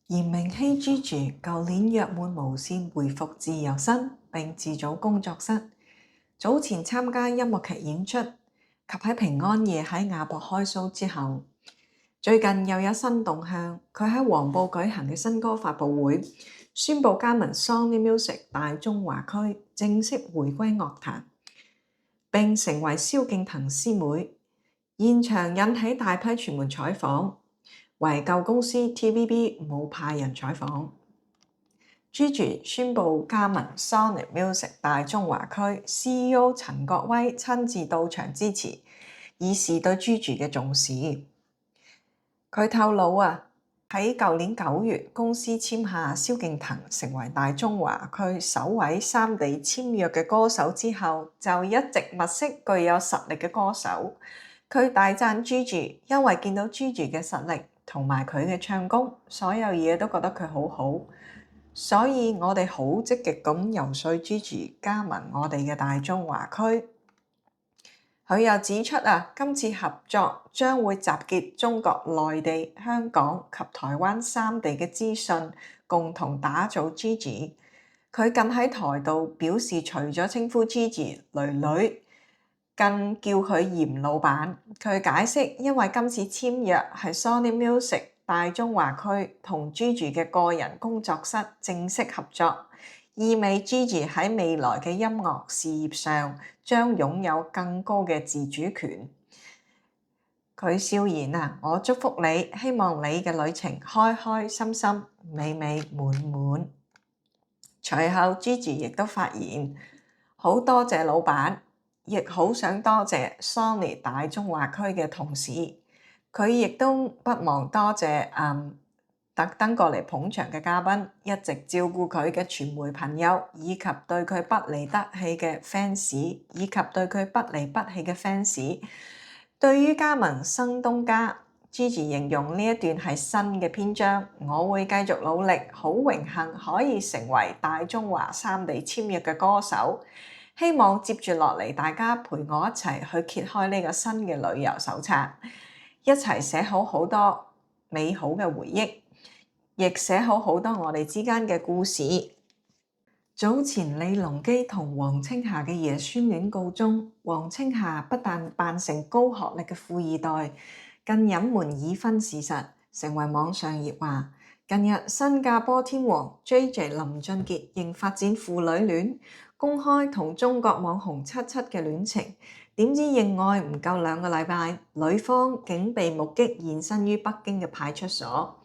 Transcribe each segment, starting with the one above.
而明熙 Gigi 舊年約滿無線回復自由身並自組工作室，早前參加音樂劇演出，及喺平安夜喺亞博開 show 之後，最近又有新動向。佢喺黃埔舉行嘅新歌發佈會，宣布加盟 Sony Music 大中華區，正式回歸樂壇，並成為蕭敬騰師妹。現場引起大批傳媒採訪。為舊公司 TVB 冇派人採訪。Gigi 宣布加盟 Sony Music 大中華區 CEO 陳國威親自到場支持，以示對 Gigi 嘅重視。佢透露喺舊年9月，公司簽下蕭敬騰成為大中華區首位三地簽約嘅歌手之後，就一直物色具有實力嘅歌手。佢大讚 Gigi， 因為見到 Gigi 嘅實力同埋佢嘅唱功，所有嘢都覺得佢好好，所以我哋好積極咁游說 Gigi 加盟我哋嘅大中華區。佢又指出今次合作將會集結中國內地、香港及台灣三地嘅資訊，共同打造 Gigi。佢更喺台度表示，除咗稱呼 Gigi 囡囡，更叫佢嚴老闆。佢解釋，因為今次簽約係 Sony Music 大中華區同 Gigi 嘅個人工作室正式合作，意味 Gigi 喺未來嘅音樂事業上將擁有更高嘅自主權。佢笑言我祝福你，希望你嘅旅程開開心心、美美滿滿。隨後 Gigi 亦都發言，好多謝老闆，亦好想多謝 Sony 大中華區嘅同事。佢亦都不忘多謝特登過嚟捧場嘅嘉賓，一直照顧佢嘅傳媒朋友，以及對佢不離不棄嘅 fans。對於加盟新東家， Gigi 形容呢一段係新嘅篇章，我會繼續努力，好榮幸可以成為大中華三地簽約嘅歌手。希望接住落嚟，大家陪我一齊去揭開呢個新嘅旅遊手冊，一齊寫好好多美好嘅回憶，亦寫好好多我哋之間嘅故事。早前李龍基同黃青霞嘅爺孫戀告終，黃青霞不但扮成高學歷嘅富二代，更隱瞞已婚事實，成為網上熱話。近日新加坡天王 JJ 林俊傑仍發展父女戀，公開同中國網紅七七嘅戀情，點知認愛唔夠2個禮拜，女方竟被目擊現身於北京嘅派出所，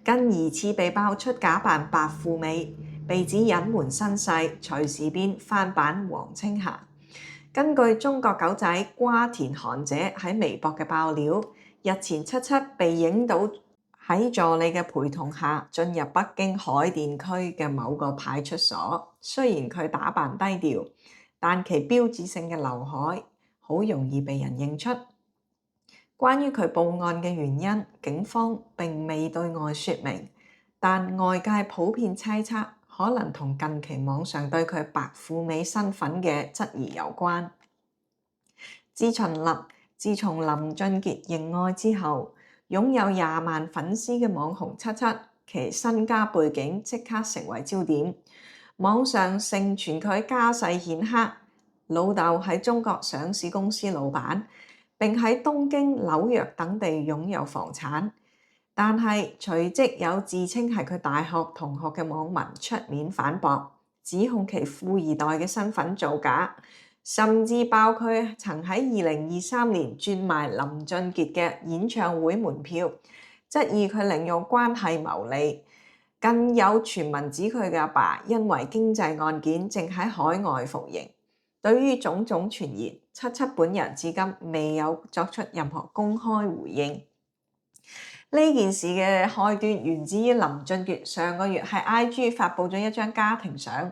更疑似被爆出假扮白富美，被指隱瞞身世，隨時變翻版黃青霞。根據中國狗仔瓜田韓姐喺微博嘅爆料，日前七七被影到喺助理嘅陪同下進入北京海淀區嘅某個派出所。雖然佢打扮低調，但其標誌性嘅劉海好容易被人認出。關於佢報案嘅原因，警方並未對外說明，但外界普遍猜測可能同近期網上對佢白富美身份嘅質疑有關。自從林俊傑認愛之後，擁有20萬粉絲嘅網紅七七，其身家背景即刻成為焦點。網上盛傳佢家世顯赫，老豆喺中國上市公司老闆，並喺東京、紐約等地擁有房產。但係隨即有自稱係佢大學同學嘅網民出面反駁，指控其富二代嘅身份造假，甚至爆佢曾喺2023年轉賣林俊傑嘅演唱會門票，質疑佢利用關係牟利。更有傳聞指佢嘅阿爸因為經濟案件正喺海外服刑。對於種種傳言，七七本人至今未有作出任何公開回應。呢件事嘅開端源自於林俊傑上個月喺 IG 發布咗一張家庭相，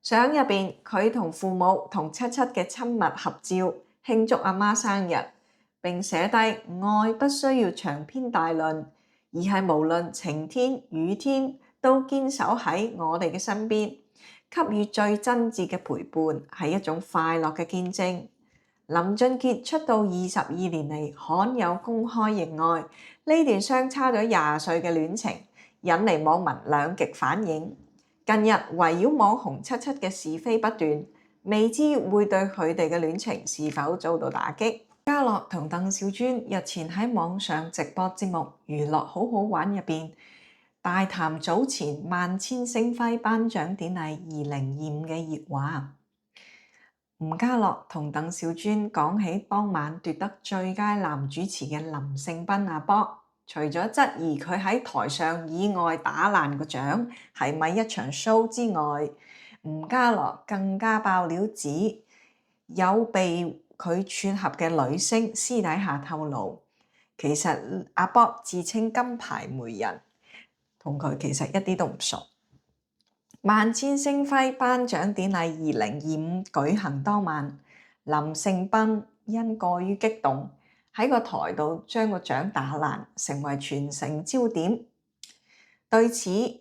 相入邊佢同父母同七七嘅親密合照，慶祝阿媽生日，並寫低愛不需要長篇大論，而係無論晴天雨天都堅守喺我哋嘅身邊，給予最真摯嘅陪伴，係一種快樂嘅見證。林俊傑出道22年嚟，罕有公開認愛，呢段相差咗20歲嘅戀情，引嚟網民兩極反應。近日圍繞網紅七七嘅是非不斷，未知會對佢哋嘅戀情是否遭到打擊。嘉樂同鄧兆尊日前喺網上直播節目《娛樂好好玩》入邊，大談早前萬千星輝頒獎典禮2025嘅熱話。吳嘉樂同鄧兆尊講起當晚奪得最佳男主持嘅林盛斌阿波，除咗質疑佢喺台上以外打爛個獎係咪一場 show 之外，吳嘉樂更加爆料指有被佢撮合嘅女星私底下透露，其實阿波自稱金牌媒人，同佢其實一啲都唔熟。萬千星輝頒獎典禮2025舉行當晚，林盛斌因過於激動，喺個台度將個獎打爛，成為全城焦點。對此，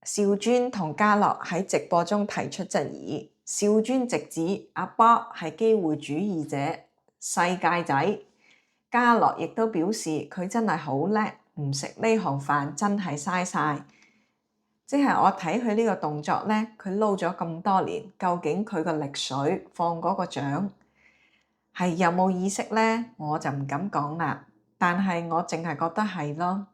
兆尊同嘉樂喺直播中提出質疑。兆尊直指阿波係機會主義者、世界仔。嘉樂亦都表示佢真係好叻，唔食呢行飯真係嘥晒。即係我睇佢呢個動作咧，佢撈咗咁多年，究竟佢個力水放嗰個獎係有冇意識咧？我就唔敢講啦。但係我淨係覺得係咯。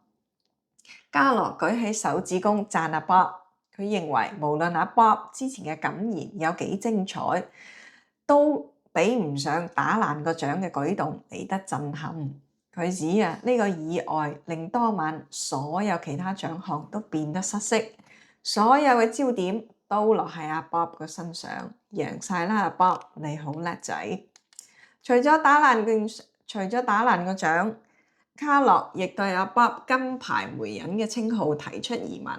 嘉樂舉起手指公讚阿波。佢認為無論阿波之前嘅感言有幾精彩，都比唔上打爛個獎嘅舉動嚟得震撼。佢指呢個意外令當晚所有其他獎項都變得失色，所有嘅焦點都落喺阿波嘅身上，贏晒啦！阿波你好叻仔。除咗打爛個獎，嘉樂亦對阿波金牌媒人嘅稱號提出疑問。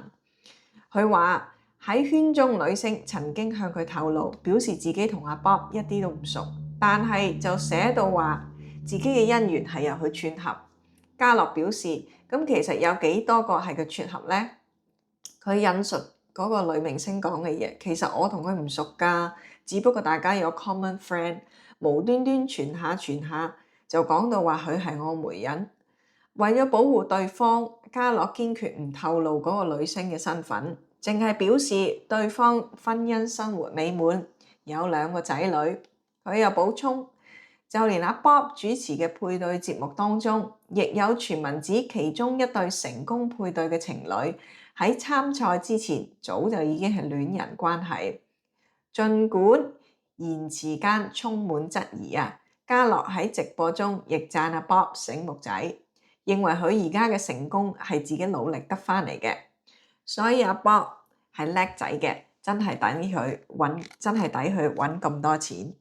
佢話喺圈中女星曾經向佢透露，表示自己同阿波一啲都唔熟，但係就寫到話自己嘅姻緣係由佢撮合。嘉樂表示，咁其實有幾多個係佢撮合呢？佢引述嗰個女明星講嘅嘢，其實我同佢唔熟㗎，只不過大家有 common friend，無端端傳下就講到話佢係我媒人。為咗保護對方，嘉樂堅決唔透露嗰個女星嘅身份，淨係表示對方婚姻生活美滿，有2個仔女。佢又補充，就連阿 Bob 主持嘅配對節目當中，亦有傳聞指其中一對成功配對嘅情侶喺參賽之前早就已經係戀人關係。儘管言辭間充滿質疑嘉樂喺直播中亦讚阿 Bob 醒目仔，認為佢而家嘅成功係自己努力得返嚟嘅，所以阿 Bob 係叻仔嘅，真係抵佢揾咁多錢。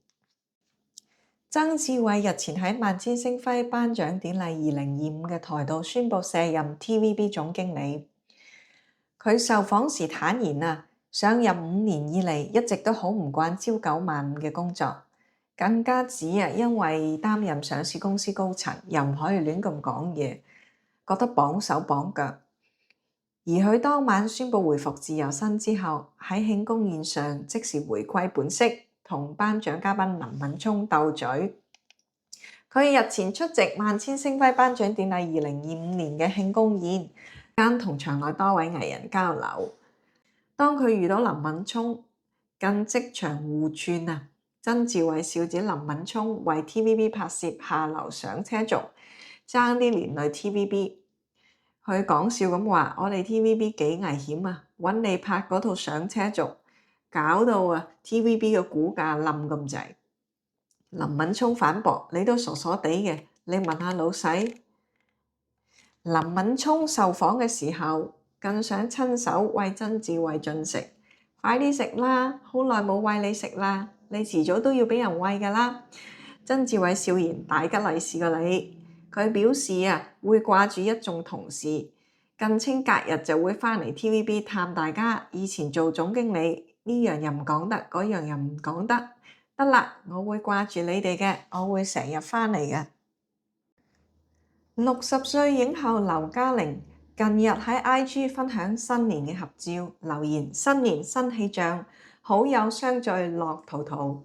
曾志偉日前喺萬千星輝頒獎典禮2025嘅台度宣布卸任 TVB 總經理。佢受訪時坦言上任5年以嚟一直都好唔慣朝九晚五嘅工作。更加指因為擔任上市公司高層，又唔可以亂咁講嘢，覺得綁手綁腳。而佢當晚宣布回復自由身之後，喺慶功宴上即時回歸本色，同頒獎嘉賓林敏聰鬥嘴。佢日前出席萬千星輝頒獎典禮2025年嘅慶功宴間，同場內多位藝人交流。當佢遇到林敏聰，更即場互串曾志偉笑指林敏聰為 TVB 拍攝下流上車族，爭啲連累 TVB。佢講笑咁話：我哋 TVB 幾危險揾你拍嗰套上車族，搞到TVB 嘅股價冧咁滯。林敏聰反駁：你都傻傻地嘅，你問下老細。林敏聰受訪嘅時候，更想親手為曾志偉進食，快啲食啦！好耐冇餵你食啦。你遲早都要俾人餵㗎啦。曾志偉笑言：大吉利是個你。佢表示會掛住一眾同事，更稱隔日就會返嚟 TVB 探大家。以前做總經理呢樣又唔講得，嗰樣又唔講得。得啦，我會掛住你哋嘅，我會成日返嚟嘅。60歲影后劉嘉玲近日喺 IG 分享新年嘅合照，留言：新年新氣象，好友相聚樂陶陶。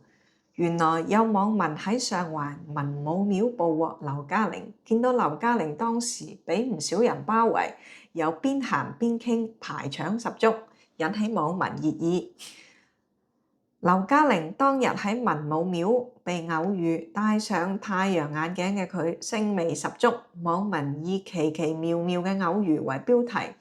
原來有網民喺上環文武廟捕獲劉嘉玲，見到劉嘉玲當時俾唔少人包圍，又邊行邊傾，排場十足，引起網民熱議。劉嘉玲當日喺文武廟被偶遇，戴上太陽眼鏡嘅佢，星味十足。網民以奇奇妙妙嘅偶遇為標題，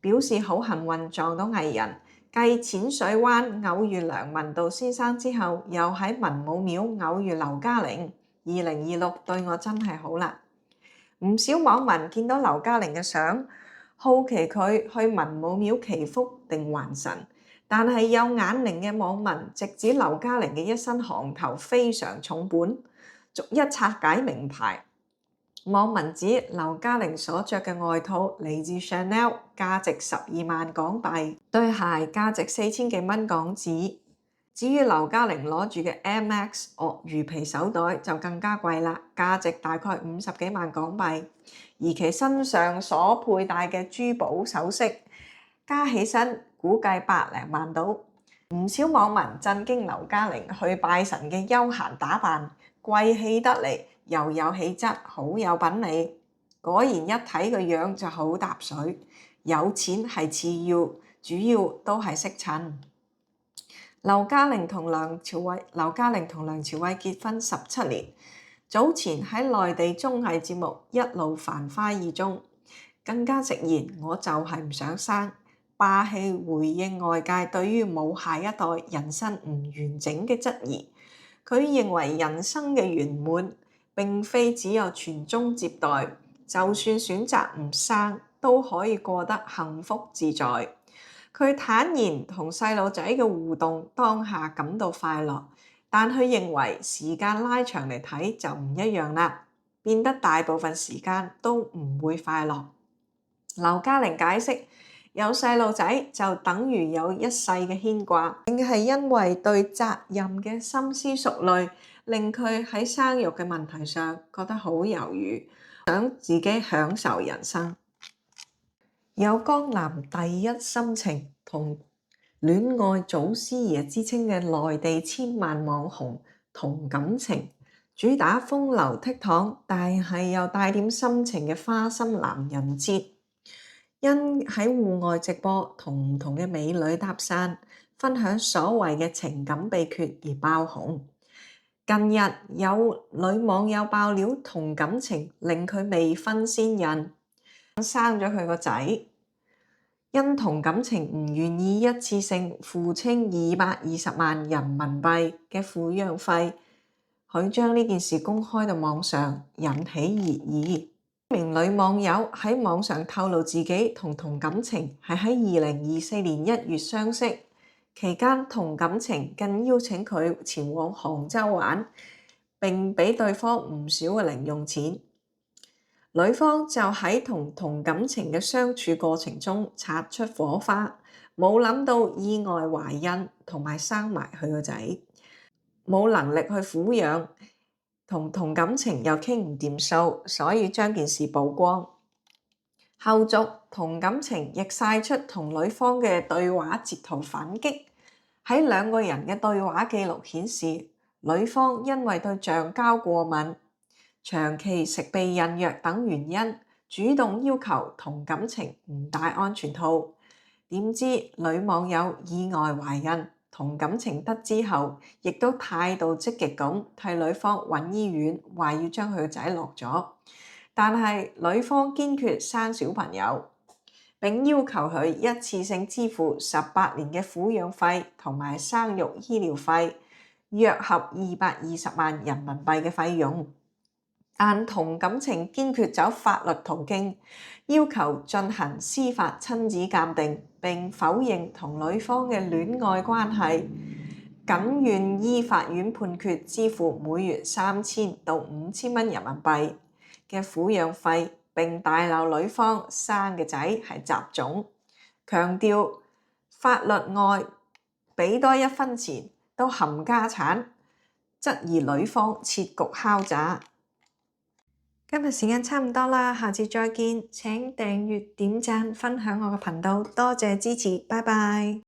表示好幸運撞到藝人。繼淺水灣偶遇梁文道先生之後，又喺文武廟偶遇劉嘉玲。2026對我真係好啦！唔少網民見到劉嘉玲嘅相，好奇佢去文武廟祈福定還神。但係有眼靈嘅網民直指劉嘉玲嘅一身行頭非常重本，逐一拆解名牌。網民指劉嘉玲所着嘅外套嚟自 Chanel， 價值12萬港幣，對鞋價值4000幾蚊港紙。至於劉嘉玲攞住嘅 MX 鱷魚皮手袋就更加貴啦，價值大概50幾萬港幣。而其身上所佩戴嘅珠寶首飾，加起身估計百零萬到。唔少網民震驚劉嘉玲去拜神嘅休閒打扮，貴氣得嚟，又有氣質，好有品味。果然一睇個樣就好搭水，有錢係次要，主要都係識襯。劉嘉玲同梁朝偉結婚17年，早前喺內地綜藝節目《一路繁花二》中，更加直言我就係唔想生，霸氣回應外界對於冇下一代人生唔完整嘅質疑。佢認為人生嘅圓滿並非只有傳宗接代，就算選擇唔生都可以過得幸福自在。佢坦言同細路仔嘅互動當下感到快樂，但佢認為時間拉長嚟睇就唔一樣啦，變得大部分時間都唔會快樂。劉嘉玲解釋，有細路仔就等於有一世嘅牽掛，正係因為對責任嘅深思熟慮，令佢喺生育嘅問題上覺得好猶豫，想自己享受人生。有江南第一深情同戀愛祖師爺之稱嘅內地千萬網紅童感情，主打風流倜儻，但係又帶點深情嘅花心男人節，因喺戶外直播同唔同嘅美女搭訕，分享所謂嘅情感秘訣而爆紅。近日有女網友爆料童感情令佢未婚先孕，生咗佢個仔，因童感情唔願意一次性付清220萬人民幣嘅撫養費，佢將呢件事公開到網上，引起熱議。一名女網友喺網上透露自己同童感情係喺2024年1月相識，期間童感情更邀請佢前往杭州玩，並俾對方唔少嘅零用錢。女方就喺同童感情嘅相處過程中擦出火花，冇諗到意外懷孕同埋生埋佢個仔，冇能力去撫養，同童感情又傾唔掂數，所以將件事曝光。後續童感情亦晒出同女方嘅對話截圖反擊，喺兩個人嘅對話記錄顯示，女方因為對橡膠過敏、長期食避孕藥等原因，主動要求童感情唔戴安全套。點知女網友意外懷孕，童感情得知後，亦都態度積極咁替女方揾醫院，話要將佢個仔落咗。但係女方堅決生小朋友，並要求佢一次性支付18年嘅撫養費同埋生育醫療費，約合220萬人民幣嘅費用。但童感情堅決走法律途徑，要求進行司法親子鑑定，並否認同女方嘅戀愛關係，僅願依法院判決支付每月3000到5000蚊人民幣嘅撫養費，並大鬧女方生嘅仔係雜種，強調法律外俾多1分錢都冚家產，質疑女方設局敲詐。今日時間差唔多啦，下次再見。請訂閱、點讚、分享我嘅頻道，多謝支持，拜拜。